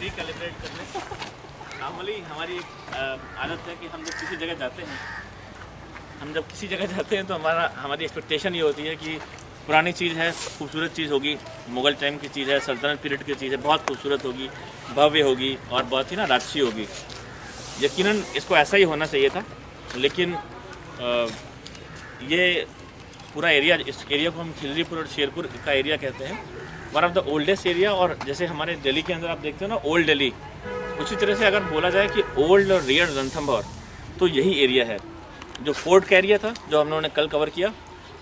Recalibrate कर लें। Normally हमारी एक आदत है कि हम जब किसी जगह जाते हैं तो हमारी एक्सपेक्टेशन ये होती है कि पुरानी चीज़ है, खूबसूरत चीज़ होगी, मुग़ल टाइम की चीज़ है, सल्तनत पीरियड की चीज़ है, बहुत खूबसूरत होगी, भव्य होगी और बहुत ही ना राजसी होगी। यकीनन इसको ऐसा ही होना चाहिए था, लेकिन ये पूरा एरिया, इस एरिया को हम खिलजीपुर और शेरपुर का एरिया कहते हैं, one of the oldest area. और जैसे हमारे दिल्ली के अंदर आप देखते हो ना ओल्ड दिल्ली, उसी तरह से अगर बोला जाए कि ओल्ड और रियल रणथंभौर, तो यही एरिया है जो फोर्ट का एरिया था जो हम लोगों ने कल कवर किया,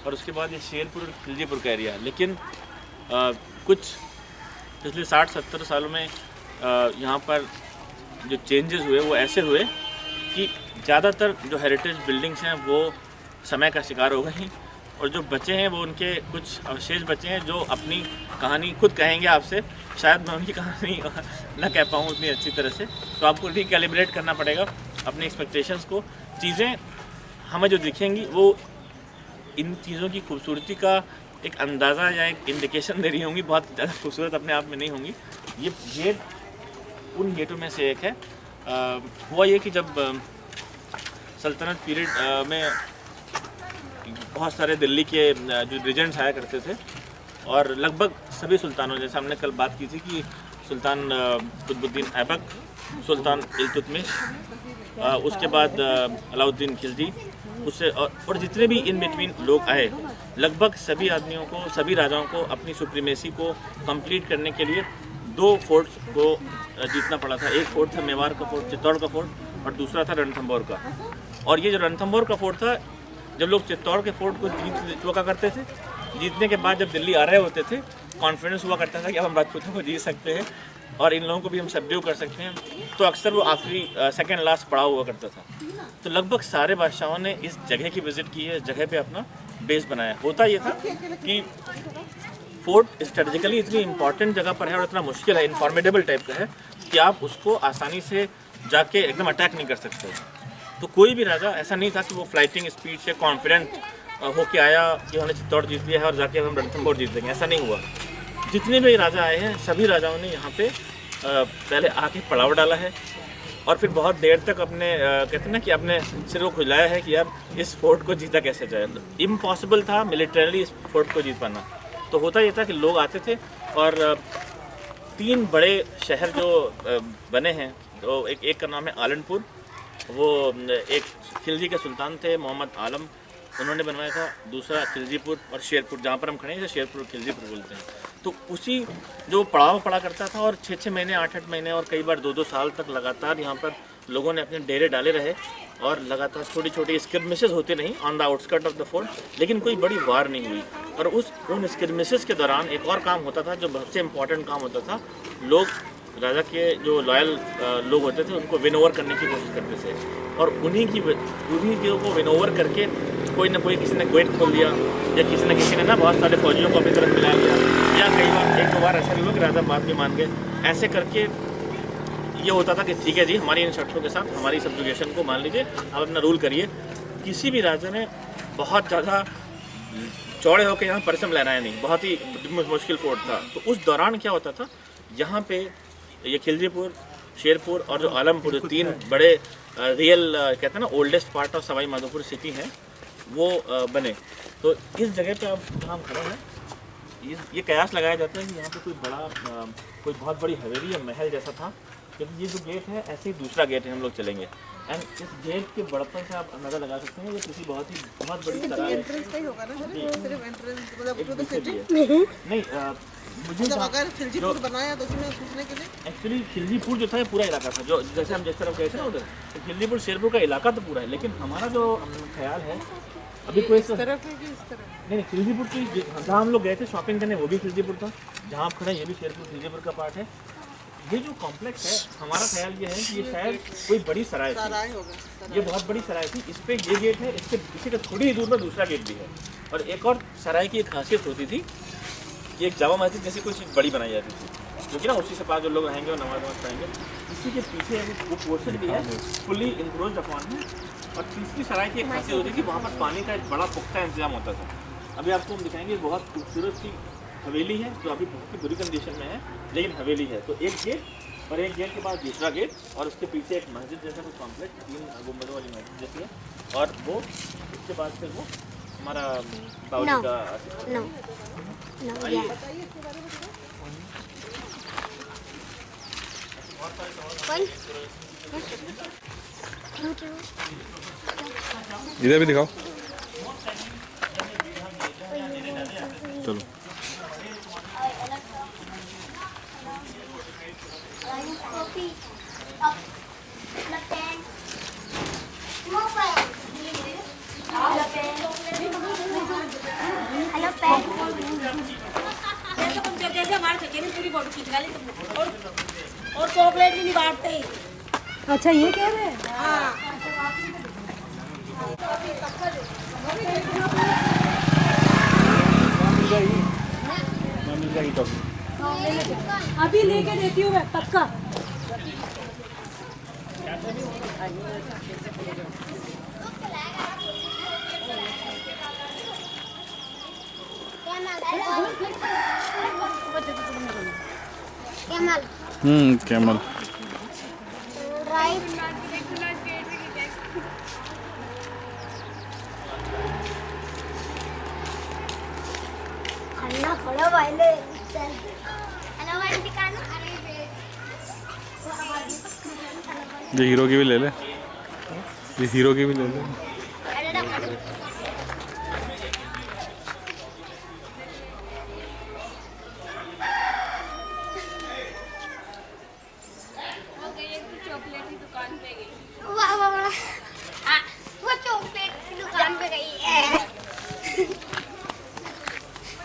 और उसके बाद ये शेरपुर और खिलजीपुर का एरिया। लेकिन कुछ पिछले 60-70 सालों में यहाँ पर जो चेंजेस हुए वो ऐसे हुए कि ज़्यादातर जो हेरिटेज बिल्डिंग्स हैं वो समय का शिकार हो गई, और जो बचे हैं वो उनके कुछ अवशेष बचे हैं जो अपनी कहानी खुद कहेंगे आपसे। शायद मैं उनकी कहानी ना कह पाऊँ उतनी अच्छी तरह से, तो आपको रिकैलिब्रेट करना पड़ेगा अपनी एक्सपेक्टेशंस को। चीज़ें हमें जो दिखेंगी वो इन चीज़ों की खूबसूरती का एक अंदाज़ा या एक इंडिकेशन दे रही होंगी, बहुत ज़्यादा खूबसूरत अपने आप में नहीं होंगी। ये गेट उन गेटों में से एक है। हुआ ये कि जब सल्तनत पीरियड में बहुत सारे दिल्ली के जो रीजेंट्स आया करते थे, और लगभग सभी सुल्तानों, जैसे हमने कल बात की थी कि सुल्तान कुतुबुद्दीन ऐबक, सुल्तान इल्तुतमिश, उसके बाद अलाउद्दीन खिलजी, उससे और जितने भी इन बिटवीन लोग आए, लगभग सभी आदमियों को, सभी राजाओं को अपनी सुप्रीमेसी को कंप्लीट करने के लिए 2 फोर्ट्स को जीतना पड़ा था। एक फोर्ट था मेवाड़ का फोर्ट, चित्तौड़ का फोर्ट, और दूसरा था रणथंभौर का। और ये जो रणथंभौर का फोर्ट था, जब लोग चित्तौड़ के फोर्ट को जीत चुका करते थे, जीतने के बाद जब दिल्ली आ रहे होते थे, कॉन्फिडेंस हुआ करता था कि अब हम राजपूतों को जीत सकते हैं और इन लोगों को भी हम सबड्यू कर सकते हैं, तो अक्सर वो आखिरी सेकेंड लास्ट पड़ाव हुआ करता था। तो लगभग सारे बादशाहों ने इस जगह की विज़िट की है, इस जगह पे अपना बेस बनाया। होता ये था कि फोर्ट स्ट्रेटजिकली इतनी इंपॉर्टेंट जगह पर है और इतना मुश्किल है, इनफॉर्मेडेबल टाइप का है कि आप उसको आसानी से जाके एकदम अटैक नहीं कर सकते। तो कोई भी राजा ऐसा नहीं था कि वो फ्लाइटिंग स्पीड से कॉन्फिडेंट होके आया कि हमने चित्तौड़ जीत लिया है और जाके हम रणथंभौर जीत लेंगे, ऐसा नहीं हुआ। जितने भी राजा आए हैं, सभी राजाओं ने यहाँ पे पहले आके पड़ाव डाला है, और फिर बहुत देर तक अपने कहते हैं ना कि अपने सिर को खुजलाया है कि यार इस फोर्ट को जीता कैसे जाए। इम्पॉसिबल था मिलिटरीली इस फोर्ट को जीत पाना। तो होता ये था कि लोग आते थे, और 3 बड़े शहर जो बने हैं, तो एक का नाम है आलनपुर, वो एक खिलजी के सुल्तान थे मोहम्मद आलम, उन्होंने बनवाया था। दूसरा खिलजीपुर और शेरपुर, जहाँ पर हम खड़े हैं शेरपुर और खिलजीपुर बोलते हैं। तो उसी जो पड़ाव पड़ा करता था, और 6-6 महीने 8-8 महीने और कई बार 2-2 साल तक लगातार यहाँ पर लोगों ने अपने डेरे डाले रहे, और लगातार छोटी छोटी स्किर्मिसेस होती रहीं on the outskirt of the fort, लेकिन कोई बड़ी वार नहीं हुई। और उन स्किर्मिसेस के दौरान एक और काम होता था जो सबसे इम्पॉर्टेंट काम होता था, लोग राजा के जो लॉयल लोग होते थे उनको विन ओवर करने की कोशिश करते थे, और उन्हीं को विन ओवर करके कोई ना कोई, किसी ने गेट खोल दिया, या किसी ने ना बहुत सारे फौजियों को अपनी तरफ मिला लिया, या कई बार 1-2 बार ऐसा भी हुआ कि राजा बात भी मान गए। ऐसे करके ये होता था कि ठीक है जी, हमारी इन शर्तों के साथ हमारी सब्जुगेशन को मान लीजिए, आप अपना रूल करिए। किसी भी राजा ने बहुत ज़्यादा चौड़े होकर यहाँ परिश्रम लहराया नहीं, बहुत ही मुश्किल फोर्ट था। तो उस दौरान क्या होता था, यहाँ पे ये खिलजीपुर, शेरपुर और जो आलमपुर, जो 3 बड़े रियल कहते हैं ना oldest part of Sawai Madhopur city हैं, वो बने। तो इस जगह पे अब जहाँ हम खड़े हैं, ये कयास लगाया जाता है कि यहाँ पे कोई बहुत बड़ी हवेली या महल जैसा था, क्योंकि ये जो गेट है ऐसे ही दूसरा गेट है, हम लोग चलेंगे। एंड इस गेट के बड़पन से आप अंदाज़ा लगा सकते हैं ये किसी बहुत बड़ी सराय नहीं, मुझे अगर खिलजीपुर बनाया तो उसमें घुसने के लिए एक्चुअली खिलजीपुर जो था ये पूरा इलाका था, जो जैसे हम जिस तरफ गए थे ना उधर, तो खिलजीपुर शेरपुर का इलाका तो पूरा है, लेकिन हमारा जो ख्याल है अभी कोई इस तरफ है कि इस तरफ? नहीं, खिलजीपुर की जहाँ हम लोग गए थे शॉपिंग करने वो भी खिलजीपुर था, जहाँ आप खड़े ये भी शेरपुर खिलजीपुर का पार्ट है। ये जो कॉम्प्लेक्स है, हमारा ख्याल ये है कि ये शायद कोई बड़ी सराय थी, ये बहुत बड़ी सराय थी। इस पे ये गेट है, इसी के थोड़ी ही दूर पर दूसरा गेट भी है। और एक और सराय की एक खासियत होती थी कि एक जामा मस्जिद जैसी कोई चीज़ बड़ी बनाई जाती थी, जो कि ना उसी से पास जो लोग रहेंगे और नमाज पढ़ेंगे। इसी के पीछे वो पोर्शन भी है, फुली इंक्लोज्ड अपॉन है। और तीसरी सराय की एक खासियत होती थी, वहाँ पर पानी का एक बड़ा पुख्ता इंतजाम होता था। अभी आपको हम दिखाएंगे, बहुत खूबसूरत सी हवेली है जो अभी बहुत ही बुरी कंडीशन में है, लेकिन हवेली है। तो एक गेट और एक गेट के बाद दूसरा गेट और उसके पीछे एक मस्जिद जैसा कुछ कॉम्प्लेक्स 3 गुंबदों वाली मस्जिद जैसी है और वो उसके बाद फिर वो हमारा बाउली No. का No. No. Yeah. One. Two. इधर भी दिखाओ चलो हेलो पेन जैसे हमारे चचे ने पूरी फोटो खींच डाली तुम और चॉकलेट भी नहीं बांटते। अच्छा ये कह रहे हैं अभी लेके देती हूँ मैं पक्का। कैमल कैमल राइट अन्ना खड़ा वाले हेलो वाले दुकान ये हीरो की भी ले ले ये हीरो की भी ले ले वाह वाह वाह वो चॉकलेट की दुकान पे गई है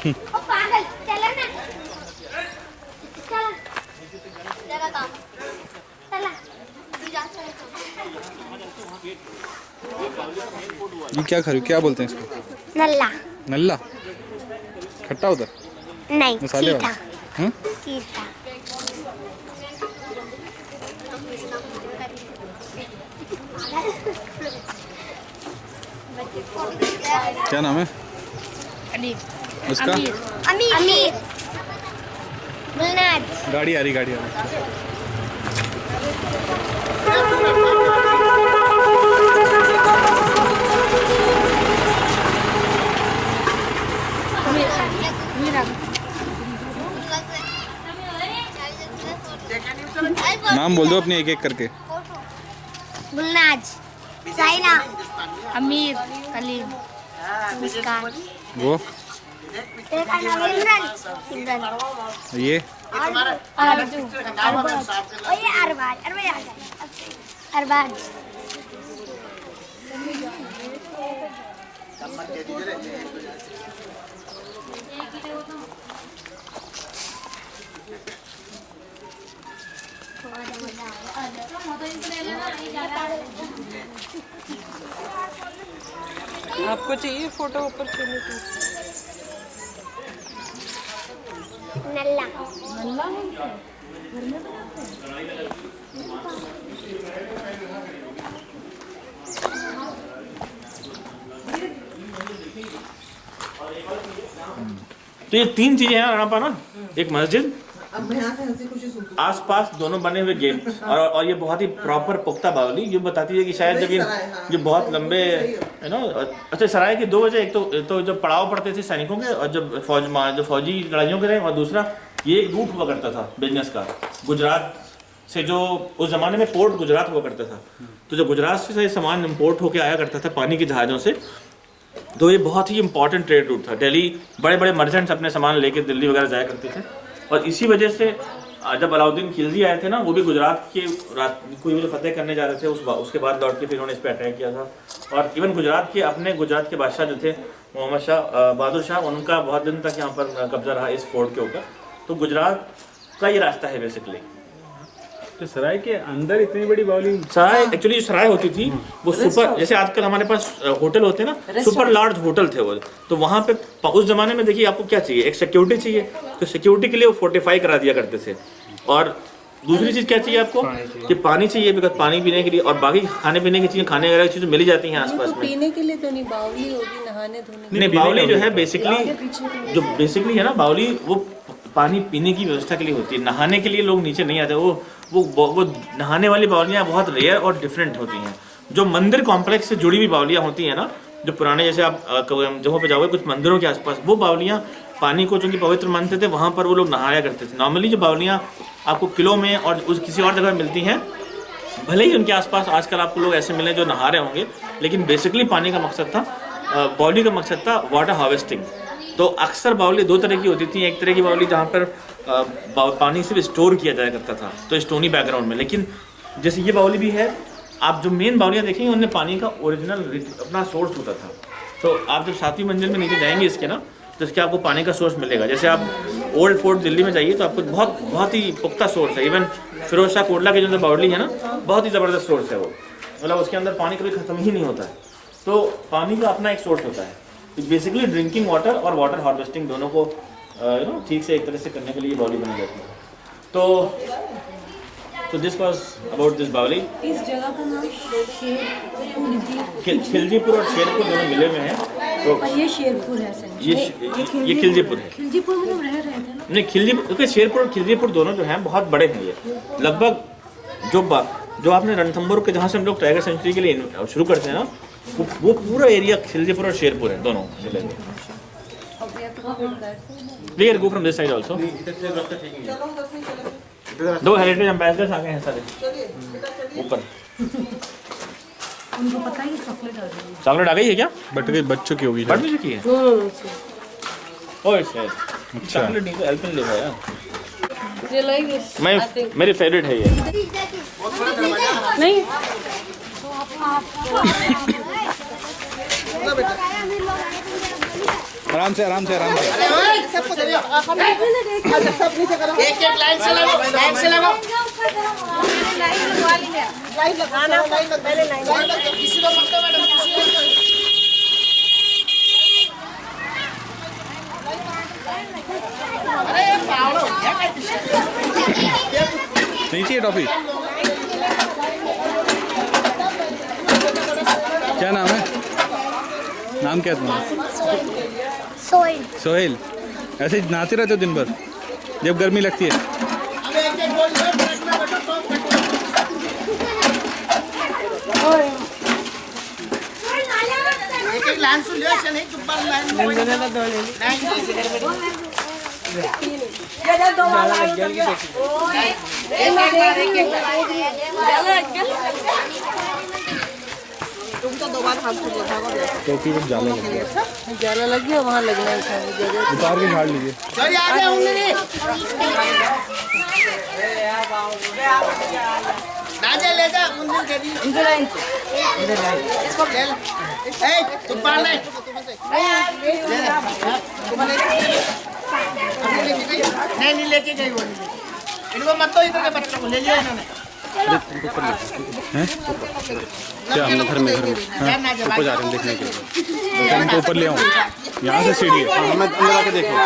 ओ पागल चलो ना चलो जरा काम चला तू जा ये क्या खरीद क्या बोलते हैं इसको नल्ला नल्ला खट्टा होता नहीं मसाले मीठा वाला हाँ मीठा क्या नाम है उसका अमीर मुन्नाज गाड़ी आ रही नाम बोल दो अपने एक एक करके मुन्नाज साइना अमीर कलीम मुस्कान वो एक का नाम सिमरन ये आरजू और ये अरबाज आपको चाहिए फोटो ऊपर चलने की? नल्ला तो ये 3 चीजें हैं यहाँ पर ना एक मस्जिद अब मैं यहाँ से हंसी खुशी सुनती आसपास दोनों बने हुए गेट और ये बहुत ही प्रॉपर पुख्ता बावली ये बताती है कि शायद जब ये बहुत लंबे यू नो अच्छा सराय की 2 वजह एक तो जब पड़ाव पड़ते थे सैनिकों के और जब फौजी लड़ाइयों के रहे और दूसरा ये एक रूट हुआ करता था बिजनेस का गुजरात से जो उस जमाने में पोर्ट गुजरात हुआ करता था तो जब गुजरात से सामान इम्पोर्ट होकर आया करता था पानी के जहाज़ों से तो ये बहुत ही इंपॉर्टेंट ट्रेड रूट था दिल्ली बड़े बड़े मर्चेंट्स अपने सामान लेके दिल्ली वगैरह जाया करते थे और इसी वजह से जब अलाउद्दीन खिलजी आए थे ना वो भी गुजरात के कोई भी फतेह करने जा रहे थे उसके बाद लौट के फिर उन्होंने इस पर अटैक किया था और इवन गुजरात के बादशाह जो थे मोहम्मद शाह बहादुर शाह उनका बहुत दिन तक यहाँ पर कब्जा रहा इस फोर्ट के ऊपर तो गुजरात का ये रास्ता है बेसिकली तो सराय के अंदर इतनी बड़ी बावली सराय एक्चुअली जो सराय होती थी वो सुपर जैसे आजकल हमारे पास होटल होते हैं ना सुपर लार्ज होटल थे वो तो वहाँ पे उस जमाने में देखिए आपको क्या चाहिए एक सिक्योरिटी चाहिए तो सिक्योरिटी के लिए वो फोर्टिफाई करा दिया करते थे और दूसरी चीज़ क्या चाहिए आपको कि पानी चाहिए बिकॉज पानी पीने के लिए और बाकी खाने पीने की चीज़ें खाने वगैरह की चीज़ें मिल ही जाती हैं आसपास में पीने के लिए तो नहीं बावली होगी नहाने धोने नहीं बावली जो है बेसिकली है ना बावली वो पानी पीने की व्यवस्था के लिए होती है, नहाने के लिए लोग नीचे नहीं आते। वो नहाने वाली बावलियाँ बहुत रेयर और डिफरेंट होती हैं। जो मंदिर कॉम्प्लेक्स से जुड़ी हुई बावलियाँ होती हैं ना, जो पुराने, जैसे आप जगहों पे जाओगे कुछ मंदिरों के आसपास, वो बावलियाँ पानी को चूँकि पवित्र मानते थे, वहाँ पर वो लोग नहाया करते थे। नॉर्मली जो बावलियाँ आपको किलों में और किसी और जगह मिलती हैं, भले ही उनके आसपास आजकल आपको लोग ऐसे मिले जो नहा रहे होंगे, लेकिन बेसिकली पानी का मकसद था, बावली का मकसद था वाटर हार्वेस्टिंग। तो अक्सर बावली दो तरह की होती थी। एक तरह की बावली जहाँ पर पानी सिर्फ स्टोर किया जाया करता था, तो स्टोनी बैकग्राउंड में। लेकिन जैसे ये बावली भी है, आप जो मेन बावलियाँ देखेंगे उनमें पानी का ओरिजिनल अपना सोर्स होता था। तो आप जब 7वीं मंजिल में नीचे जाएंगे इसके ना, तो इसके आपको पानी का सोर्स मिलेगा। जैसे आप ओल्ड फोर्ट दिल्ली में जाइए तो आपको बहुत ही पुख्ता सोर्स है। इवन फिरोज शाह कोटला के जो अंदर बावली है ना, बहुत ही ज़बरदस्त सोर्स है वो, मतलब उसके अंदर पानी कभी ख़त्म ही नहीं होता है। तो पानी का अपना एक सोर्स होता है। बेसिकली ड्रिंकिंग वाटर और वाटर हार्वेस्टिंग दोनों को ठीक से एक तरह से करने के लिए बावली बनी जाती है। तो दिस वाज अबाउट दिस बावली। इस जगह का नाम खिलजीपुर और शेरपुर दोनों मिले हुए हैं। तो ये शेरपुर है सर। ये खिलजीपुर है। खिलजीपुर में तुम रह रहे थे ना? नहीं, खिलजीपुर, क्योंकि शेरपुर और खिलजीपुर दोनों जो हैं बहुत बड़े हैं। ये लगभग जो आपने रणथंभौर के जहाँ से हम लोग टाइगर सेंचुरी के लिए शुरू करते हैं ना, वो पूरा एरिया खिलजीपुर और शेरपुर है, दोनों जिले में। We can go from this side also. दो हेरिटेज एम्बेसडर्स आ गए हैं सारे ऊपर। उनको पता ही चॉकलेट आ गई है। चॉकलेट आ गई है क्या? बट गई बच्चों की होगी। बढ़ भी चुकी है। ओह सर, चॉकलेट नहीं तो एल्पेन ले यार। मेरी फेवरेट है ये। नहीं आराम से आराम से आराम से। एक एक लाइन से लगो, लाइन से लगो। लाइन लगाना, पहले लाइन किसी को मत दो मैडम, अरे पागल हो गया नहीं चाहिए टॉफी। क्या नाम है? नाम क्या है तुम्हारा? सोहेल। ऐसे ही नहाते रहते हो दिन भर जब गर्मी लगती है? एक लाइन सुन लियो, चल एक ऊपर लाइन में तुमको दो बार हाथ से देखा टोपी में जाला लग गया। जाला लग गया, वहाँ लगना है। उतार के झाड़ लीजिए। चल आ जा उंगली राजा ले जा उंगली दे दी इधर लाइन इसको ले ए तुम पार ले नहीं लेके गई वो इनको मत दो, इधर के बच्चों को ले लिया इन्होंने। हैं? क्या हम घर में ऊपर जा रहे हैं देखने के लिए। इनको ऊपर ले आऊँ, यहाँ से सीढ़ी है। हाँ, मैं अंदर आके देखूँ।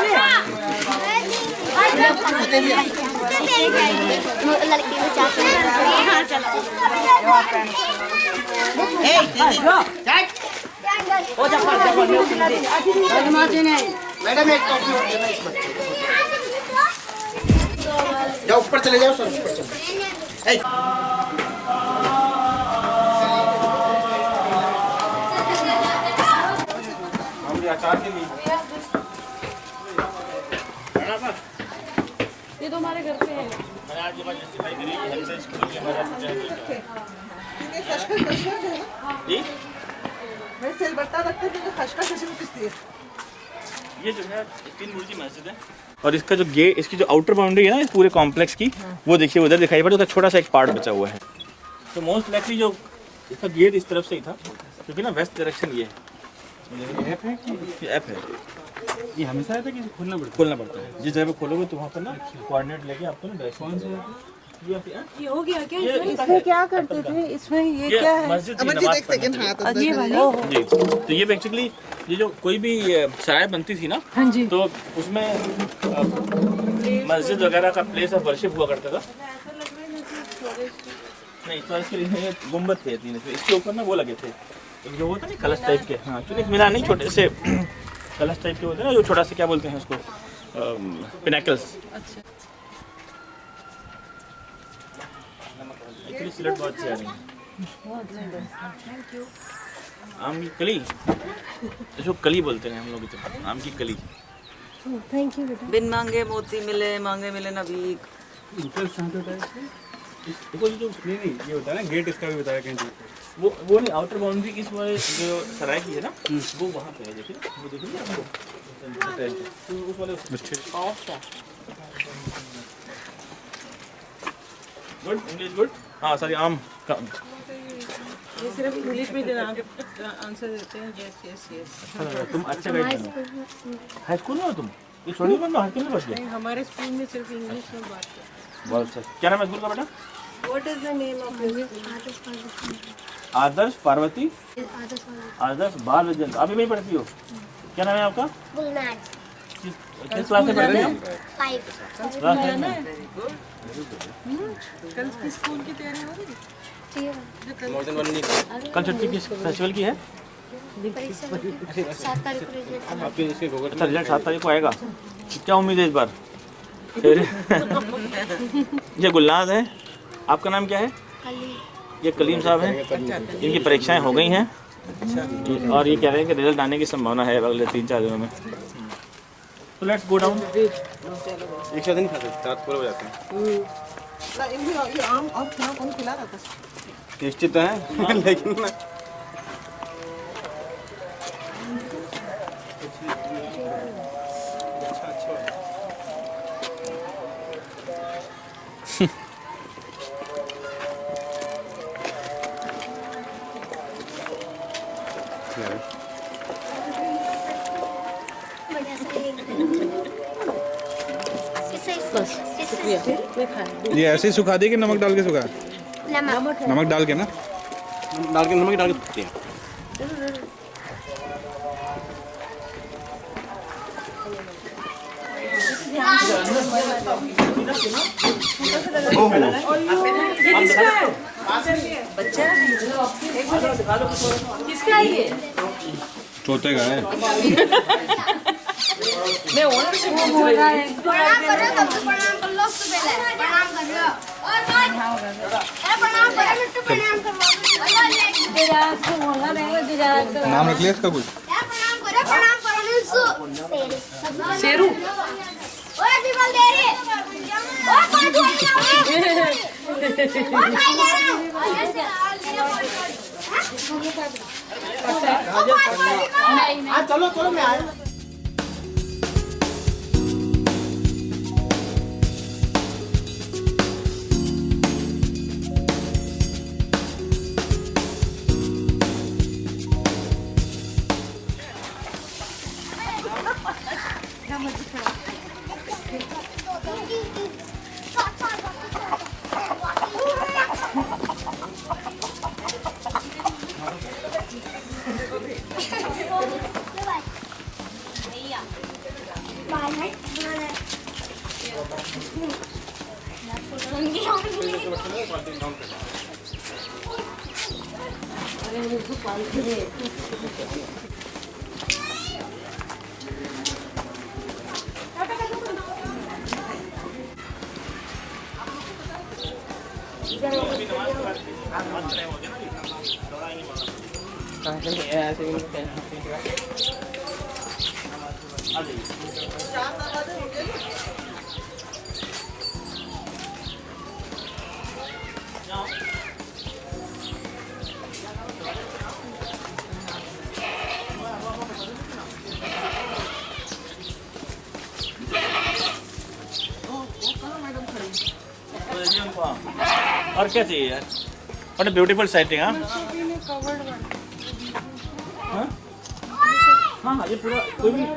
मैडम एक कॉफी देना इस बच्चे को। जाओ ऊपर चले जाओ, सर ऊपर चलो। ये तो हमारे घर पे है। मैं सिलबट्टा रखते थे, खशखश ऐसे पिसती है। ये जो है 3 बुर्जी मस्जिद है, और इसका जो गेट, इसकी जो आउटर बाउंड्री है ना इस पूरे कॉम्प्लेक्स की, वो देखिए उधर दिखाई पड़ता है। उसका छोटा सा एक पार्ट बचा हुआ है। तो मोस्ट लाइकली जो इसका गेट इस तरफ से ही था, क्योंकि ना वेस्ट डायरेक्शन ये है। ऐप है कि ऐप है ये हमेशा रहता है कि खोलना पड़ता है। जिस जगह पे खोलोगे तो वहाँ पर ना कोऑर्डिनेट लेके आपको ना डायरेक्शन से ये हो गया क्या? इसमें क्या करते थे? इसमें ये क्या है? मस्जिद थी, अमरजीत नमाज एक सेकंड पढ़ने हाथ ये वाली? जी। तो ये बेसिकली ये जो कोई भी सराय बनती थी ना, हाँ जी। तो उसमें मस्जिद वगैरह का प्लेस ऑफ वर्शिप हुआ करता था। नहीं तो इसके लिए गुम्बद थे 3, इसके ऊपर ना वो लगे थे जो होता नहीं कलश टाइप के। हाँ, चूँकि मीनार नहीं, छोटे से कलश टाइप के होते हैं ना, जो छोटा सा क्या बोलते हैं उसको, पिनाकल्स। एक्चुअली सिलट बहुत अच्छी आ रही है। आम की कली, इसको कली बोलते हैं हम लोग इधर, आम की कली। थैंक यू बेटा। बिन मांगे मोती मिले, मांगे मिले ना भीख। इंटरेस्ट कहाँ पे होता है देखो जो नहीं ये होता है ना गेट, इसका भी बताया कहीं दूर पे। वो नहीं, आउटर बाउंड्री इस वाले जो सराय की है ना, वो वहाँ पे है। देखिए वो देखिए आपको तो उस वाले गुड, इंग्लिश गुड। हाँ सॉरी, आम का ये सिर्फ इंग्लिश में देना आंसर देते हैं। Yes yes yes. तुम अच्छा गाइड बनो। हाई स्कूल में हो तुम? ये छोटी बन हाई स्कूल में बच गए? हमारे स्कूल में सिर्फ इंग्लिश में बात करते बहुत अच्छा। क्या नाम है स्कूल का बेटा? हैं। What is the name of Adarsh Parvati Adarsh Bal Vidyalaya. अभी नहीं पढ़ती हो? क्या नाम है आपका? गुलनाज किस क्लास में पढ़ती हो? 5 क्लास 10 में। कल किस स्कूल की तैयारी हो रही? कल छुट्टी किस फेस्टिवल की है? 7 तारीख को रिजल्ट। अच्छा, रिजल्ट 7 तारीख को आएगा। क्या उम्मीद है इस बार? ये गुलनाज है। आपका नाम क्या है? कली ये कलीम साहब हैं। इनकी परीक्षाएं हो गई हैं और ये कह रहे हैं कि रिजल्ट आने की संभावना है अगले 3-4 दिनों में। तो लेट्स गो डाउन। एक साथ नहीं खाते, रात पूरे हो जाते हैं। ना ये आम और खाना कौन खिला रहा था? टेस्टी तो है लेकिन ना बढ़िया से एक ये ऐसे ही सुखा दिए कि नमक डाल के सुखा? नमक नमक डाल के ना, नमक डाल के पकते हैं। किसका है ये? तोते का है। मैं ओनर से प्रणाम करो, सबसे प्रणाम कर लो। उससे पहले प्रणाम कर लो। और प्रणाम करो, मिट्टू प्रणाम करो। नाम रख लिया इसका कुछ? प्रणाम करो मिल्सू। शेरू। ओए दीवाल दे रही। ओए कौन धोई ना? ओए खाई ले रहा हूं। हाँ चलो चलो मैं आया। और क्या चाहिए यार? What a beautiful setting. हाँ हाँ, ये पूरा कोई भी नहीं।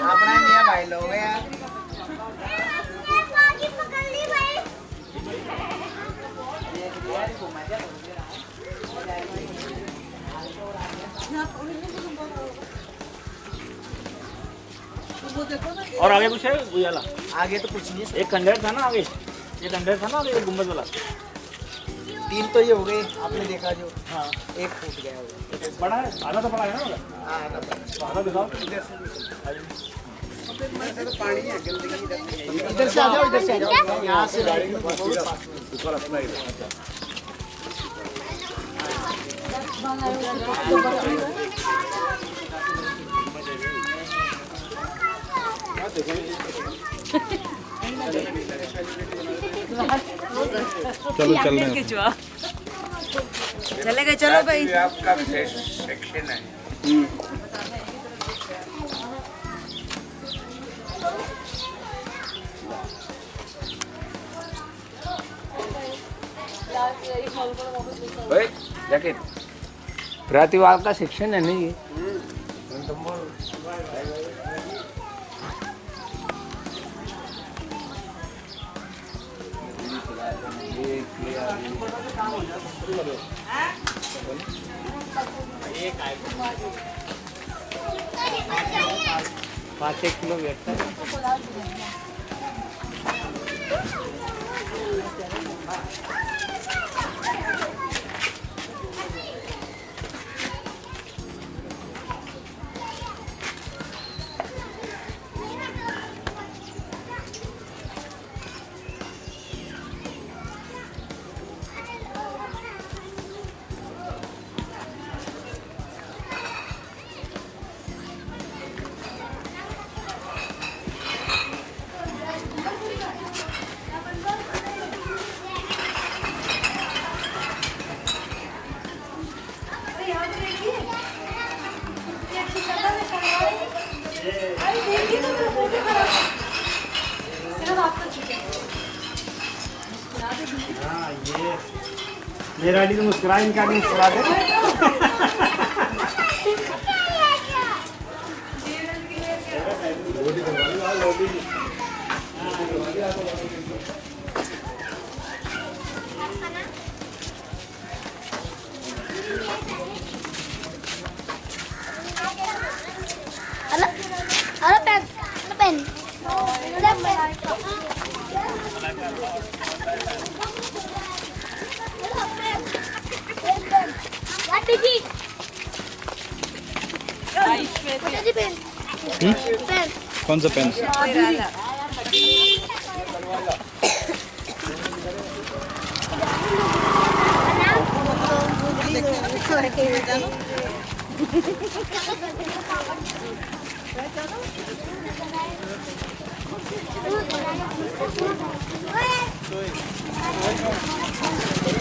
अपना मियाँ भाई लोग यार। पकड़ ली भाई। और आगे कुछ है उजाला? आगे तो कुछ नहीं। एक खंडर था ना आगे, एक खंडर था ना आगे, एक गुम्बद वाला। 3 तो ये हो गए, आपने देखा जो। हाँ, एक फूट गया वो। बड़ा है, आधा तो बड़ा है ना होगा? हाँ, आधा दिखाओ। पानी है, गंदगी इधर से आ जाओ, इधर से आ जाओ, यहाँ से बहुत पास में। चलो चल रहे हैं। चले गए, चलो भाई। आपका विशेष सेक्शन है। जैकेट प्रतिवाद का सेक्शन है नहीं ये। पाँच एक किलो बैठता है। मेरा आईडी तो मुस्कुरा, इनका आईडी मुस्कुरा दे। अरे पेन पेन कौन सा पेन?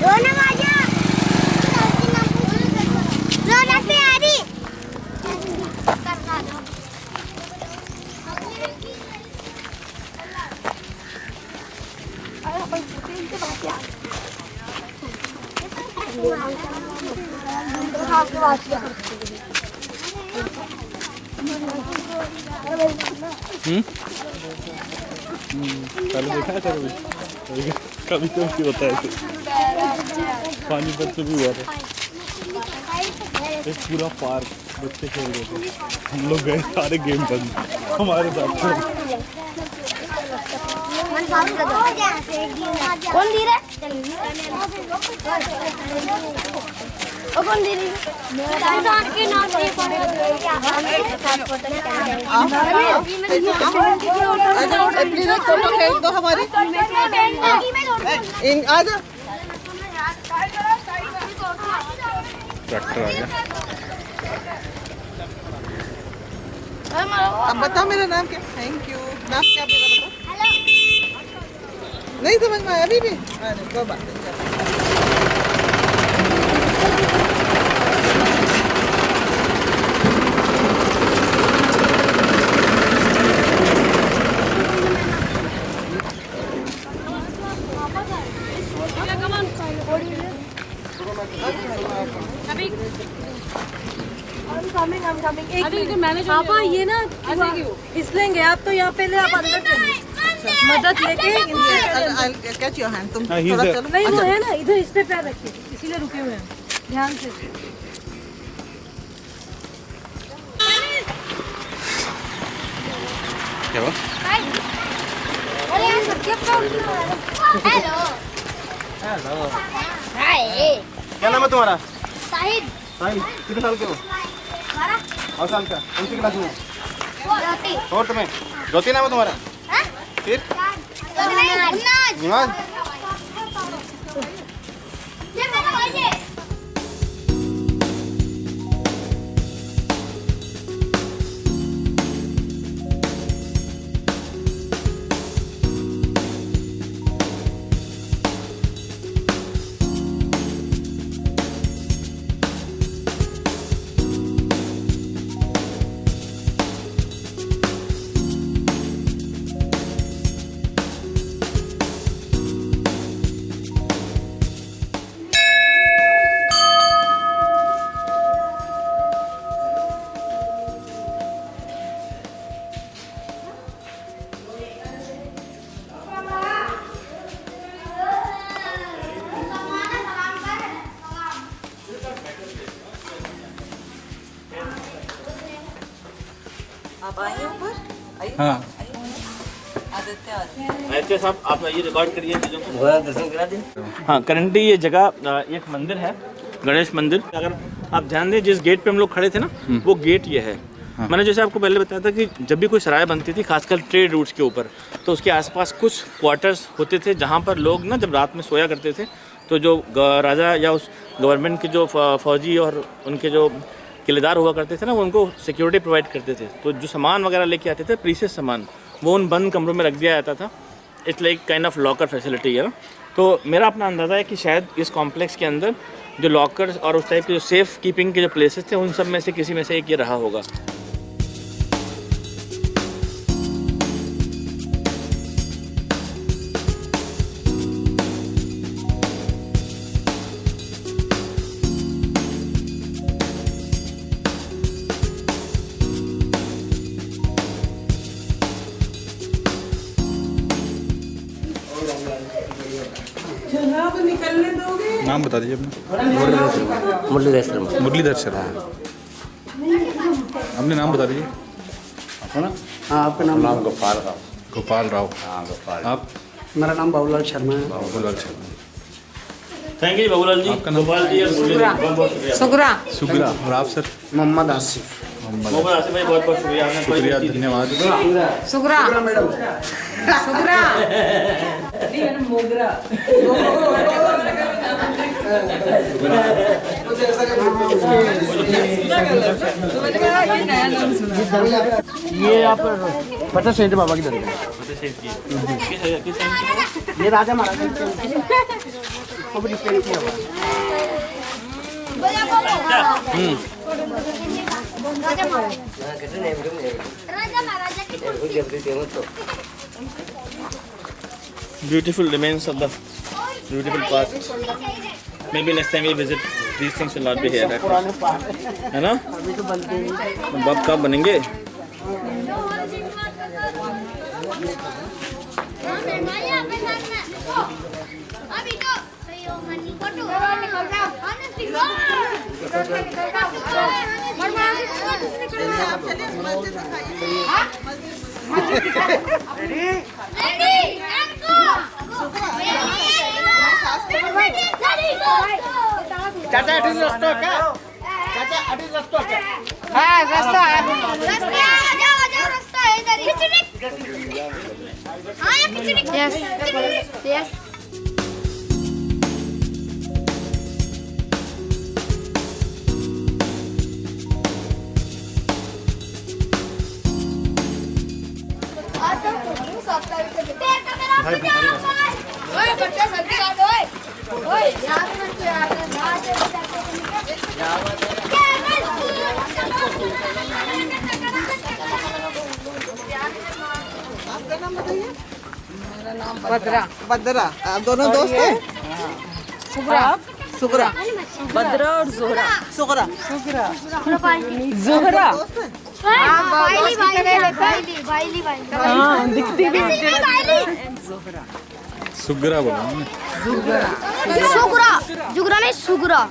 रोना आजा, रोना तैयारी करना दो। पहले देखा है सर? कभी कभी होता है ऐसे। पानीपत से भी हुआ था। एक पूरा पार्क बच्चे खेल रहे थे, हम लोग गए, सारे गेम बंद हमारे साथ। कौन दी रहा है? ओ कौन दी रही है? के नाम से प्लीज एक फोटो खींच दो हमारी। इन आ जा। ट्रैक्टर आ गया। अब बताओ मेरा नाम क्या? Thank you. नाम क्या मेरा बताओ? नहीं समझ में आया अभी भी? अरे कोई बात नहीं। पापा ये ना इस लेंगे आप, तो यहाँ पहले आप अंदर चलिए, मदद लेके इनसे कैच योर हैंड। तुम he's थोड़ा there. चलो। नहीं, वो है ना इधर, इस पे पैर रखिए, इसीलिए रुके हुए हैं, ध्यान से। क्या हुआ? हेलो हेलो है। क्या नाम है तुम्हारा? शाहिद। साहिल, कितने साल के हो? 12 साल का। कौन सी क्लास में? फोर्थ में। ज्योति नाम है तुम्हारा? फिर निमाज। आप आए हैं ऊपर? आइए। हाँ आदित्य आ रहे हैं। ऐसे साहब आप ये रिकॉर्ड करिए चीज़ों को। दर्शन करा दें। हाँ, करंटली ये जगह एक मंदिर है, गणेश मंदिर। अगर आप ध्यान दें, जिस गेट पे हम लोग खड़े थे ना, वो गेट ये है। हाँ। मैंने जैसे आपको पहले बताया था कि जब भी कोई सराय बनती थी, खासकर ट्रेड रूट्स के ऊपर, तो उसके आसपास कुछ क्वार्टर्स होते थे जहाँ पर लोग ना जब रात में सोया करते थे, तो जो राजा या उस गवर्नमेंट के जो फौजी और उनके जो किलेदार हुआ करते थे ना, वो उनको सिक्योरिटी प्रोवाइड करते थे। तो जो सामान वगैरह लेके आते थे, प्रीशियस सामान, वो उन बंद कमरों में रख दिया जाता था। It's like kind of locker facility है ना। तो मेरा अपना अंदाज़ा है कि शायद इस कॉम्प्लेक्स के अंदर जो लॉकर्स और उस टाइप के जो सेफ कीपिंग के जो प्लेसेस थे, उन सब में से किसी में से एक ये रहा होगा। जनाब निकलने दोगे? नाम बता दीजिए अपना। मुरलीधर शर्मा। मुरलीधर शर्मा। अपने नाम बता दीजिए। हाँ, आपका नाम? गोपाल राव। गोपाल राव। हाँ, गोपाल। आप? मेरा नाम बाबूलाल शर्मा है। बाबूलाल शर्मा। Thank you Babulal ji. आपका नाम? गोपाल जी और मुरलीधर, बहुत बहुत शुक्रिया। सुगरा। सुगरा। और आप सर? मोहम्मद आसिफ। मोहम्मद आसिफ भाई, बहुत बहुत शुक्रिया। आपने कोई शुक्रिया, चीज़ दी। धन्यवाद। सुगरा। सुगरा। ये आप पता सेठ बाबा की दरगाह। किस टाइम की? ये राजा महाराजा को भी डिपेंड किया हुआ। Beautiful remains of the beautiful past. Maybe next time we visit, these things will not be here. है ना? अब कब बनेंगे? चाचा एड्रेस रस्तो क्या? चाचा एड्रेस रस्तो क्या? हाँ, रास्ता है। रास्ता है इधर ही। हाँ, ये पिछड़ी। Yes. Yes. ओए बच्चा सर्दी आ गए। ओए यहाँ पे मत यार। आपका नाम बताइए। मेरा नाम बद्रा। बद्रा। आप दोनों दोस्त हैं? सुगरा। सुगरा। बद्रा और जोहरा। सुगरा। सुगरा। जोहरा। हाँ, दिखती भी सुगरा बोला ना। सुगरा जुगरा नहीं सुगरा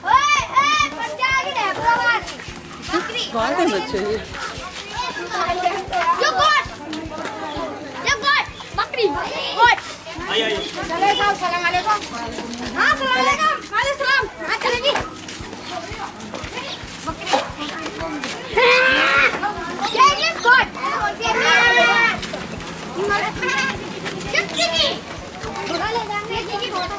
कौन है बच्चे ये? बकरी सलाम अलैकुम। हाँ सलाम अलैकुम। वालेकुम सलाम। की फोटो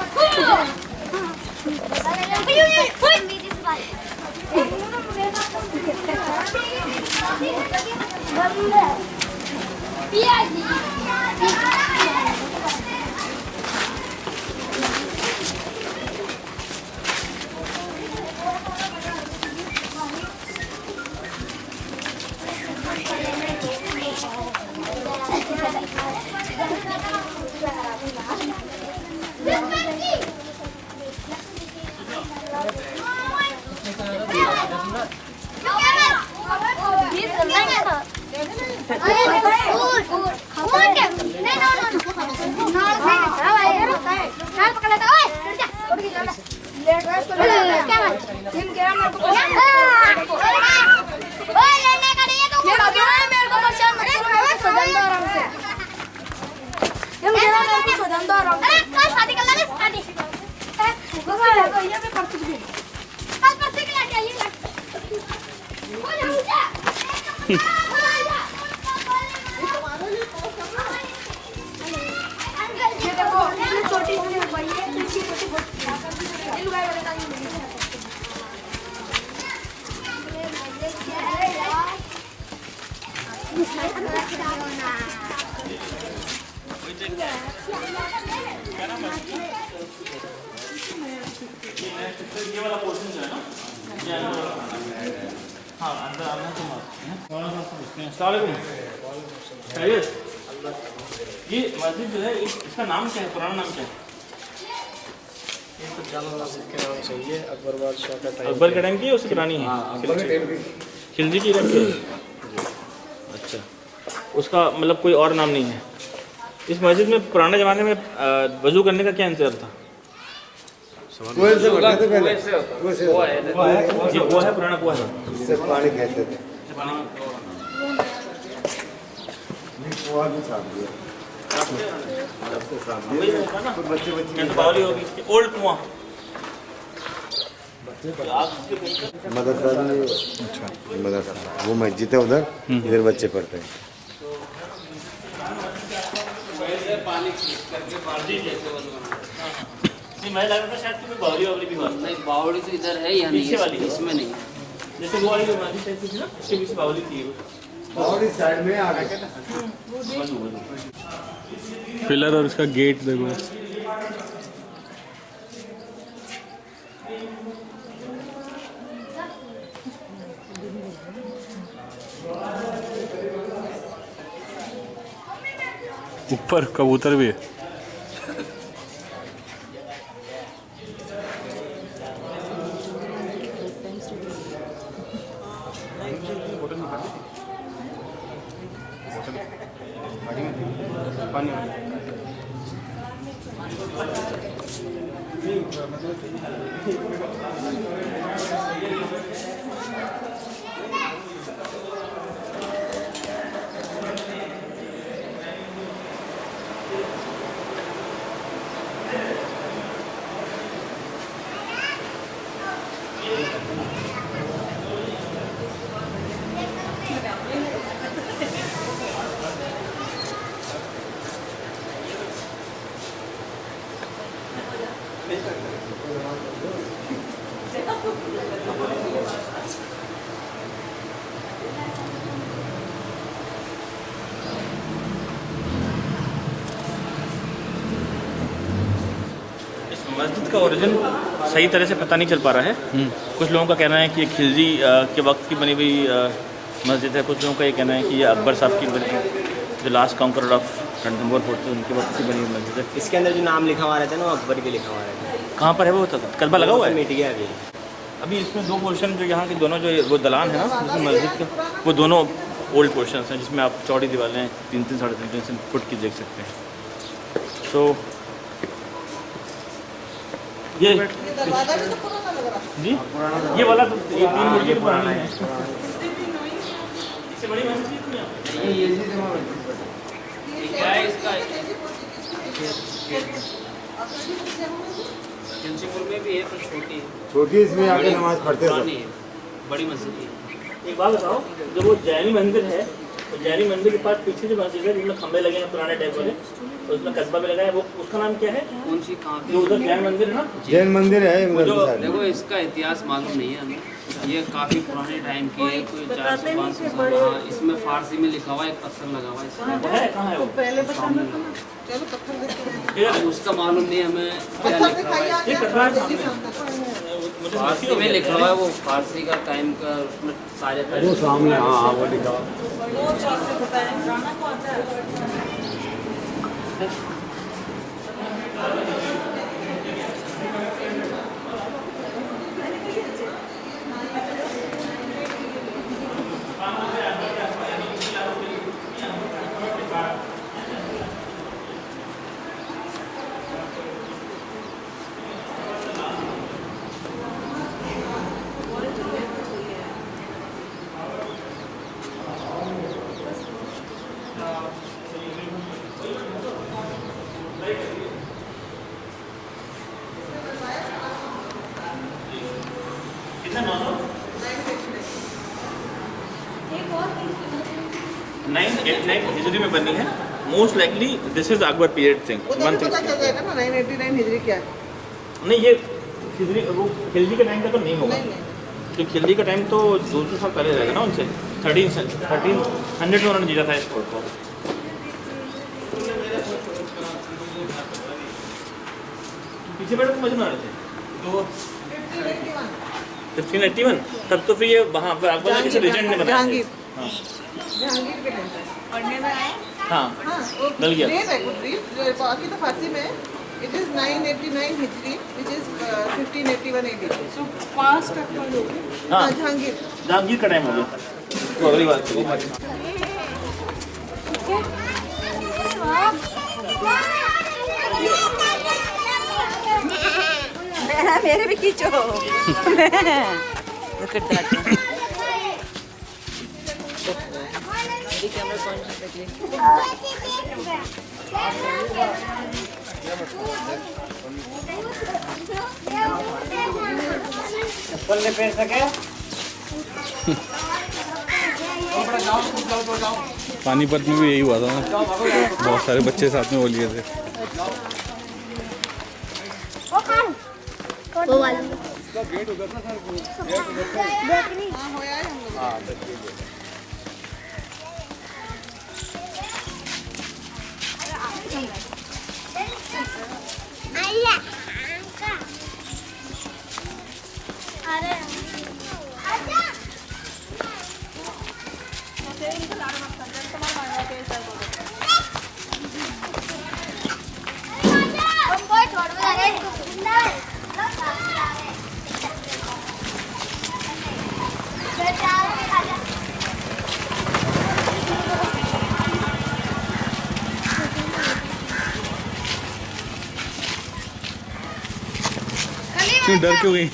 ये वाला पोर्शन जो है ना, हाँ अंदर आना तो खैरियत। ये मस्जिद जो है इसका नाम क्या है, पुराना नाम क्या है? के नाम से ये अकबर बादशाह का टाइम। अकबर के टाइम की उसकी पुरानी है, खिलजी की रखी है। अच्छा, उसका मतलब कोई और नाम नहीं है। इस मस्जिद में पुराने ज़माने में वज़ू करने का क्या इंतज़ार था? कुएं से भरते थे पहले। ये कुआं है, पुराना कुआं है। इससे पानी खेते थे। कुआं भी साफ दिया। बावली होगी, ओल्ड कुआं। मदरसा भी, अच्छा मदरसा, वो मस्जिद है उधर, इधर बच्चे पढ़ते हैं। मैं लग रहा था शायद कोई बावली वावली भी बात। नहीं, बावड़ी तो इधर है या पीछे वाली नहीं, इसमें नहीं। जैसे वो वाली मस्जिद टाइप की थी ना, उसके पीछे बावली थी। बावड़ी साइड में आ गए। पिलर और इसका गेट देखो। ऊपर कबूतर भी है। मस्जिद का ओरिजिन सही तरह से पता नहीं चल पा रहा है। कुछ लोगों का कहना है कि ये खिलजी के वक्त की बनी हुई मस्जिद है। कुछ लोगों का ये कहना है कि ये अकबर साहब की बनी, जो लास्ट काउंकर ऑफ रणथंभौर फोर्ट थे उनके वक्त की बनी हुई मस्जिद है। इसके अंदर जो नाम लिखा हुआ रहता है ना, वो अकबर के लिखा हुआ रहता है। कहाँ पर है वो? कलबा लगा हुआ है? मिट गया अभी। अभी इसमें दो पोर्शन जो यहाँ के दोनों जो वो दलान है ना जिसमें मस्जिद का, वो दोनों ओल्ड पोर्शन हैं जिसमें आप चौड़ी दीवारें 3-3 साढ़े 3 फुट की देख सकते हैं। तो ये दरवाजा भी तो पुराना लग रहा है। जी ये वाला तो ये 3 मुर्गी पुरानी है। इससे बड़ी मस्जिद क्या है इसका? खिलजीपुर में भी है पर छोटी है। छोटी, इसमें आके नमाज पढ़ते पुरानी थे। है, बड़ी मस्जिद है। एक बात बताओ, जब वो जैनी मंदिर है उज्जैनी मंदिर के पास पीछे जो मस्जिद है जिसमें खंबे लगे हैं पुराने टाइप वाले, उसमें कस्बा भी लगा है, वो उसका नाम क्या है? कौन सी कहाँ जो उधर जैन मंदिर है ना, जैन मंदिर है उधर की साइड में। देखो इसका इतिहास मालूम नहीं है हमें, ये काफी पुराने टाइम की है, कोई 400-500 साल। हाँ, इसमें फारसी में लिखा हुआ है, एक पत्थर लगा हुआ है इसमें। वो है कहाँ है वो? पहले बताना था ना। चलो पत्थर देखते हैं। इधर उसका मालूम नहीं हमें क्या पत्थर लिखा हुआ दिखाइए है। आगे, ये कटरा है देखिए सामने। सामने। मुझे फारसी में लिखा हुआ है, वो फारसी का टाइम का उसमें सारे वो सामने, हाँ वो लिखा हुआ। कितना 989 हिजरी में बनी है। Most likely this is Akbar period thing. वो तो पता चल जाएगा ना 989 हिजरी क्या है। नहीं, ये खिजरी वो खिलजी के टाइम का तो नहीं होगा, नहीं नहीं। तो खिलजी का टाइम तो 200 साल पहले रहेगा ना उनसे। 1300 में उन्होंने जीता था इस कोर्ट को। पीछे बैठे मजे में आ रहे थे 1581। तब तो फिर ये वहाँ पर अकबर ने किसी लेजेंड ने बनाया जहांगीर। हाँ जहांगीर के टाइम पे पढ़ने में आए। हाँ हाँ वो डल गया। ग्रेट है, गुड रीड। बाकी तो फारसी में है। It is 989 Hijri which is 1581 AD। So past Akbar हो गए। हाँ। हाँ जहांगीर। जहांगीर का टाइम हो गया, तो अगली बात करिए। मेरे भी खींचो पानीपत में भी यही हुआ था ना, बहुत सारे बच्चे साथ में वो लिए थे। वो वाला हाँ हो आए हम लोग। क्यों डर क्यों गई?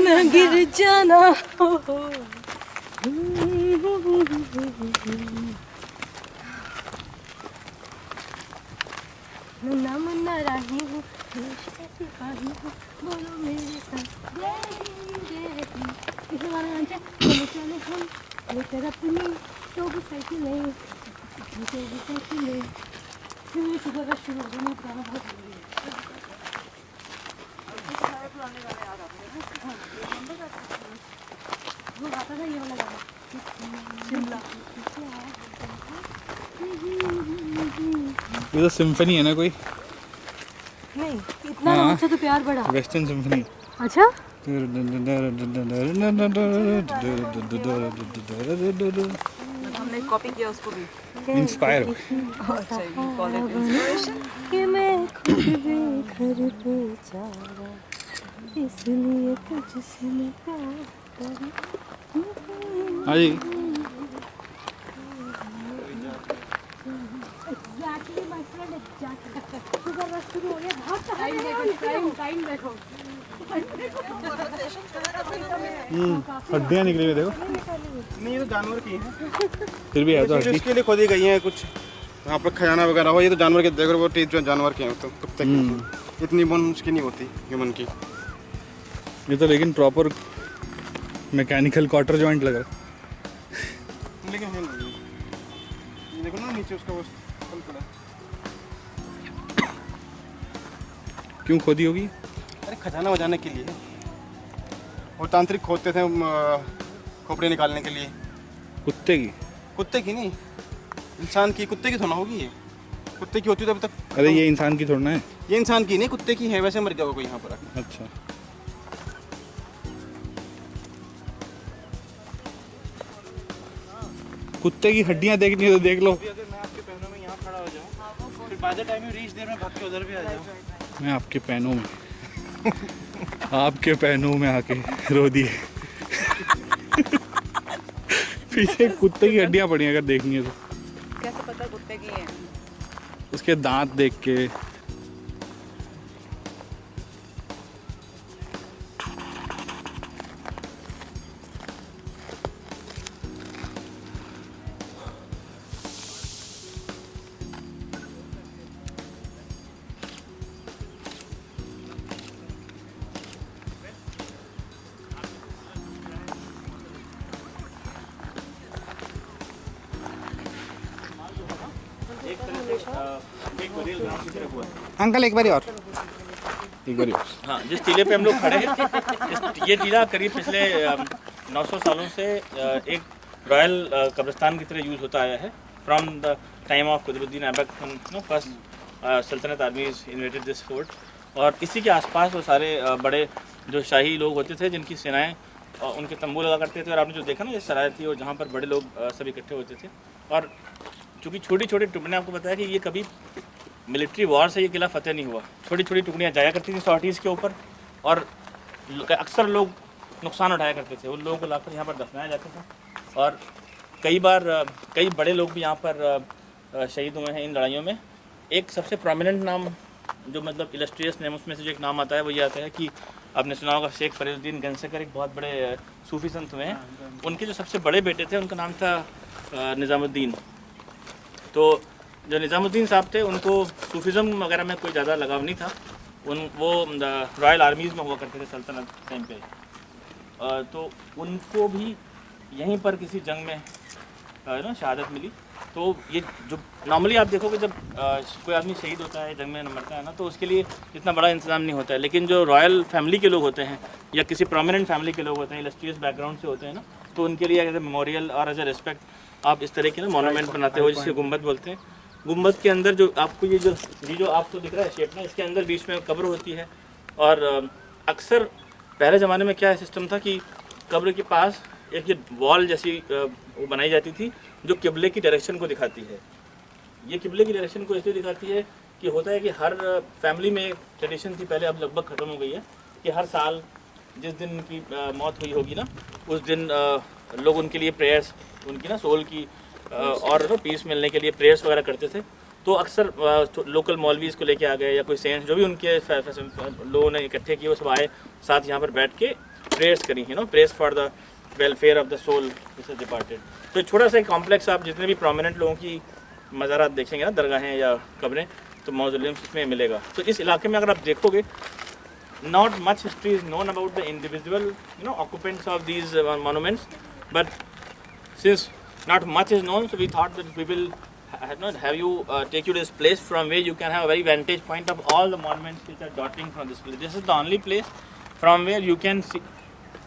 ना गिर जाना मुन्ना मुन्ना राही हूँ सिपाही हूँ बोलो मेरे साथ इसे वाला गाना चले चले हम लेकर अपनी तो भी साइकिलें शुगर का शुरू हो गया गाना बहुत वो गाता था ये वाला गाना शिमला ये तो सिम्फनी है ना कोई? नहीं इतना नाम से तो प्यार बढ़ा वेस्टर्न सिम्फनी। अच्छा हमने कॉपी किया उसको भी। इंस्पायर अच्छा, you call it inspiration? कि मैं खुद बेघर बेचारा इसलिए तुझसे मैं प्यार करूं। हाँ जी। Exactly my friend, exactly. Sugar rush शुरू हो गया भाग टाइम बैठो हड्डियाँ निकली हुई देखो। नहीं ये तो जानवर की है, फिर भी है तो हड्डी। इसके लिए खोदी गई हैं कुछ यहाँ पर खजाना वगैरह हो। ये तो जानवर के देखो, वो टीथ जो जानवर के हैं तो कुत्ते की इतनी बोन उसकी नहीं होती ह्यूमन की। ये तो लेकिन प्रॉपर मैकेनिकल क्वार्टर जॉइंट लग रहा है। लेकिन है नहीं, ये देखो ना नीचे उसका वो फल पड़ा है। क्यों खोदी होगी? अरे खजाना बजाने के लिए, और तांत्रिक खोदते थे खोपड़ी निकालने के लिए। कुत्ते की? कुत्ते की नहीं, इंसान की। कुत्ते की थोड़ा होगी ये, कुत्ते की होती तो अभी तक। अरे ये इंसान की थोड़ा ना है। ये इंसान की नहीं, कुत्ते की है। वैसे मर गया होगा कोई यहाँ पर। अच्छा कुत्ते की हड्डियाँ देखनी है तो देख लो। अगर मैं आपके पैरों में यहाँ खड़ा हो जाऊँ, फिर by the time you reach there मैं भाग के उधर भी आ जाऊँ। मैं आपके पैनों में आपके पैनों में आके रो दिए। पीछे कुत्ते की हड्डियाँ पड़ी हैं अगर देखनी है तो। कैसे पता कुत्ते की है? उसके दांत देख के। अंकल एक बारी और। एक बार हाँ, जिस टीले पे हम लोग खड़े हैं, ये टीला करीब पिछले 900 सालों से एक रॉयल कब्रिस्तान की तरह यूज़ होता आया है। From the time of Qutbuddin Aibak, first सल्तनत आर्मीज इन्वेटेड दिस फोर्ट। और इसी के आसपास वो सारे बड़े जो शाही लोग होते थे, जिनकी सेनाएं उनके तंबू लगा करते थे। और आपने जो देखा ना, ये सराय थी और जहाँ पर बड़े लोग सब इकट्ठे होते थे। और चूँकि छोटी छोटी टुकड़ियाँ, आपको बताया कि ये कभी मिलिट्री वॉर से ये किला फतेह नहीं हुआ। छोटी छोटी टुकड़ियाँ जाया करती थी सॉर्टीज़ के ऊपर, और अक्सर लोग नुकसान उठाया करते थे। उन लोगों को लाकर यहाँ पर दफनाया जाता था। और कई बार कई बड़े लोग भी यहाँ पर शहीद हुए हैं इन लड़ाइयों में। एक सबसे प्रोमिनेंट नाम, जो मतलब इलस्ट्रियस नेम, उसमें से जो एक नाम आता है वो ये आता है कि आपने सुना होगा शेख फरीदुद्दीन गंजशकर, एक बहुत बड़े सूफी संत हुए हैं। उनके जो सबसे बड़े बेटे थे उनका नाम था निज़ामुद्दीन। तो जो निज़ामुद्दीन साहब थे, उनको सूफीज़म वगैरह में कोई ज़्यादा लगाव नहीं था। वो रॉयल आर्मीज़ में हुआ करते थे सल्तनत टाइम पे। तो उनको भी यहीं पर किसी जंग में ना शहादत मिली। तो ये जो नॉर्मली आप देखोगे, जब कोई आदमी शहीद होता है, जंग में मरता है ना, तो उसके लिए इतना बड़ा इंतजाम नहीं होता है। लेकिन जो रॉयल फैमिली के लोग होते हैं या किसी प्रोमिनेंट फैमिली के लोग होते हैं, इलस्ट्रियस बैकग्राउंड से होते हैं ना, तो उनके लिए एज ए मेमोरियल और एज ए रिस्पेक्ट आप इस तरह के ना मोनूमेंट बनाते हो, जिसे गुम्बद बोलते हैं। गुम्बद के अंदर जो आपको ये जो आपको दिख रहा है शेप में, इसके अंदर बीच में कब्र होती है। और अक्सर पहले ज़माने में क्या सिस्टम था कि कब्र के पास एक ये वॉल जैसी वो बनाई जाती थी, जो किबले की डायरेक्शन को दिखाती है। ये किबले की डायरेक्शन को इसलिए दिखाती है कि होता है कि हर फैमिली में ट्रेडिशन थी, पहले अब लगभग ख़त्म हो गई है, कि हर साल जिस दिन उनकी मौत हुई होगी ना, उस दिन लोग उनके लिए प्रेयर्स, उनकी ना सोल की और पीस मिलने के लिए प्रेयर्स वगैरह करते थे। तो अक्सर लोकल मौलवीज को लेके आ गए या कोई सेंट्स जो भी उनके लोगों ने इकट्ठे किए वो सब आए साथ यहाँ पर बैठ के प्रेयर्स करी, prayers for the welfare of the soul this is departed. तो छोटा सा कॉम्प्लेक्स, आप जितने भी प्रोमिनेंट लोगों की मज़ारात देखेंगे ना, दरगाहें या कब्रें, तो मौज़ूलियम्स इसमें मिलेगा। तो इस इलाके में अगर आप देखोगे, not much history is known about the individual occupants of these monuments, but since not much is known, so we thought that we will have you take you to this place from where you can have a very vantage point of all the monuments which are dotting from this place. This is the only place from where you can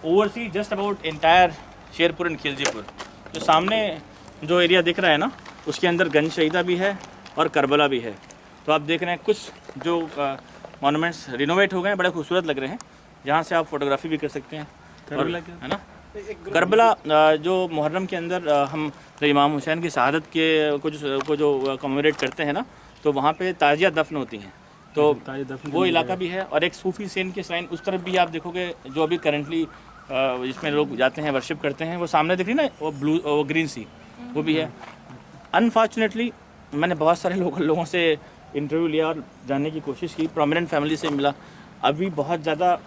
oversee just about entire Sherpur and Khiljipur. जो सामने जो area दिख रहा है ना, उसके अंदर गंज शहीदा भी है और करबला भी है। तो आप देख रहे हैं कुछ जो मॉन्यूमेंट्स रिनोवेट हो गए हैं, बड़े खूबसूरत लग रहे हैं, जहाँ से आप फोटोग्राफी भी कर सकते हैं। करबला है ना, करबला जो मुहर्रम के अंदर हम तो इमाम हुसैन की शहादत के को जो कमेमोरेट करते हैं ना, तो वहाँ पे ताजिया दफन होती हैं। तो वो इलाका भी है। और एक सूफी सेन के साइन उस तरफ भी आप देखोगे, जो अभी करंटली जिसमें लोग जाते हैं, वर्शिप करते हैं, वो सामने दिख रही ना, वो ग्रीन सी, वो भी है। अनफॉर्चुनेटली मैंने बहुत सारे लोगों से इंटरव्यू लिया और जानने की कोशिश की, प्रोमिनेंट फैमिली से मिला, अभी बहुत ज़्यादा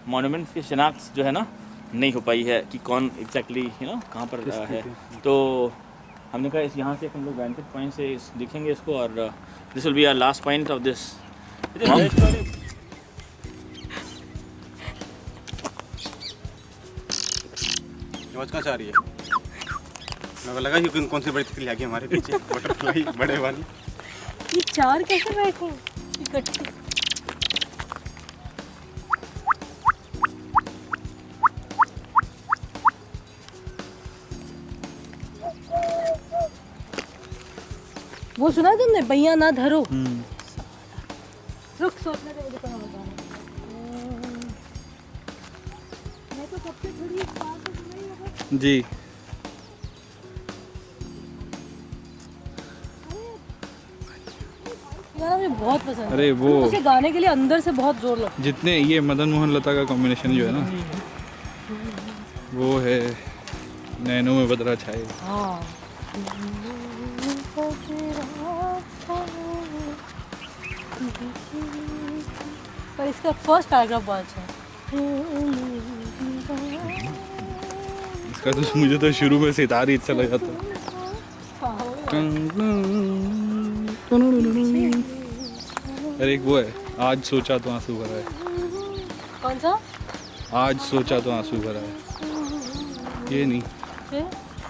मॉन्यूमेंट्स की शिनाख्त जो है ना नहीं हो पाई है कि कौन एग्जैक्टली कहाँ पर है। तो हमने कहा इस यहाँ से हम लोग वेंटेज पॉइंट से देखेंगे इसको, और this will be our last point of this. आवाज़ कहाँ से आ रही है? मेरे को लगा कि कौन सी बड़ी तितली आ गई हमारे पीछे, बटरफ्लाई बड़े वाली। ये चार कैसे बैठे इकट्ठे? वो सुना तुमने, भैया ना धरो। रुक, सोचने दे मुझे कहाँ बताना। मैं तो सबसे थोड़ी इस बात को सुनाई होगा जी। गाना मुझे बहुत पसंद है। अरे वो उसे गाने के लिए अंदर से बहुत जोर लगता है। जितने ये मदन मोहन लता का कॉम्बिनेशन जो है ना, वो है नैनों में बदरा छाए। हाँ। पर इसका फर्स्ट पैराग्राफ बहुत अच्छा है। इसका तो मुझे तो शुरू में सितार ही अच्छा लगा था। अरे एक वो है, आज सोचा तो आंसू भरा है। कौन सा? आज सोचा तो आंसू भरा है। ये नहीं, फिर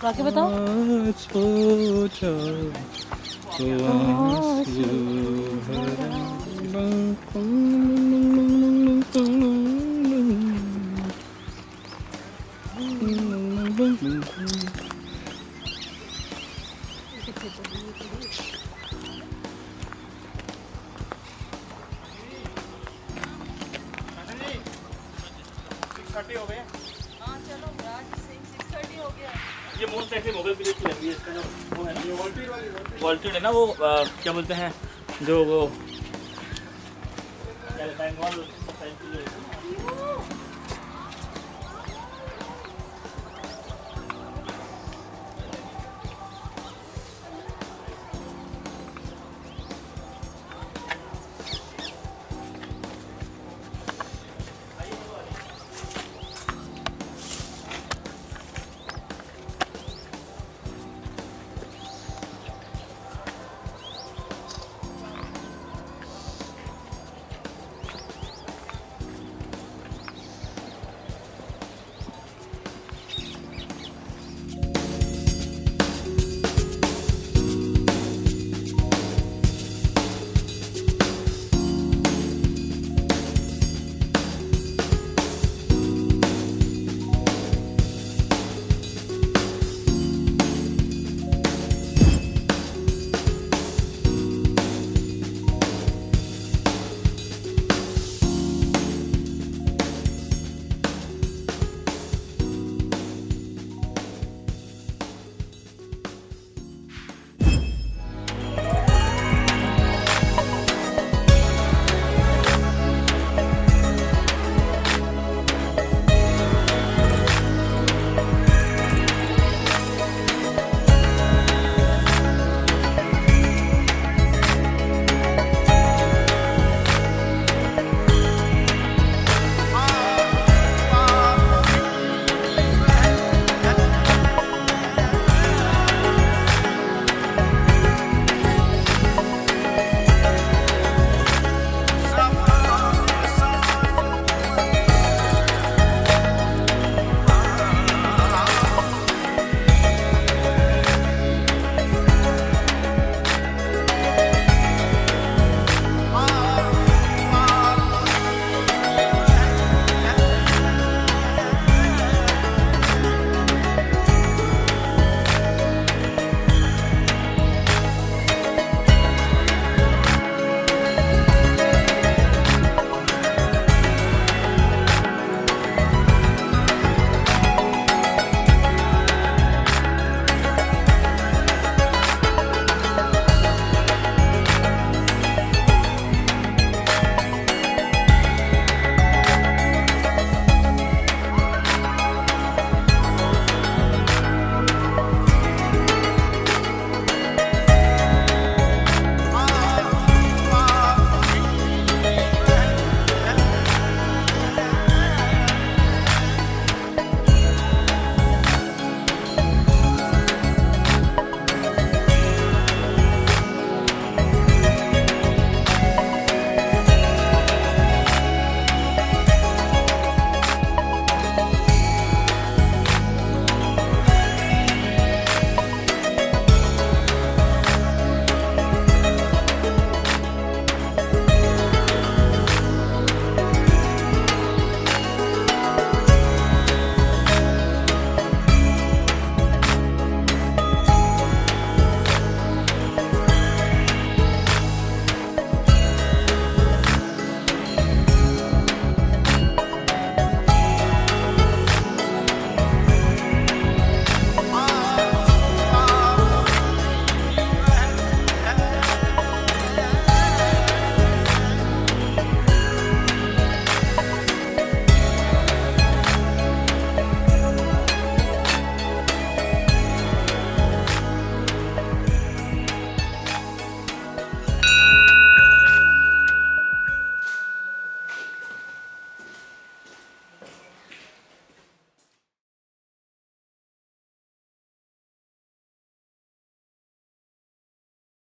बाकी बताओ। आज सोचा तो आंसू भरा। हो गए। हाँ चलो, 6:30 हो गया। ये मोस्ट एक्चुअली मुगल पीरियड की लगी है। इसका जो वो है ना, वॉल्ट्यूड है ना, वो क्या बोलते हैं, जो वो बंगाल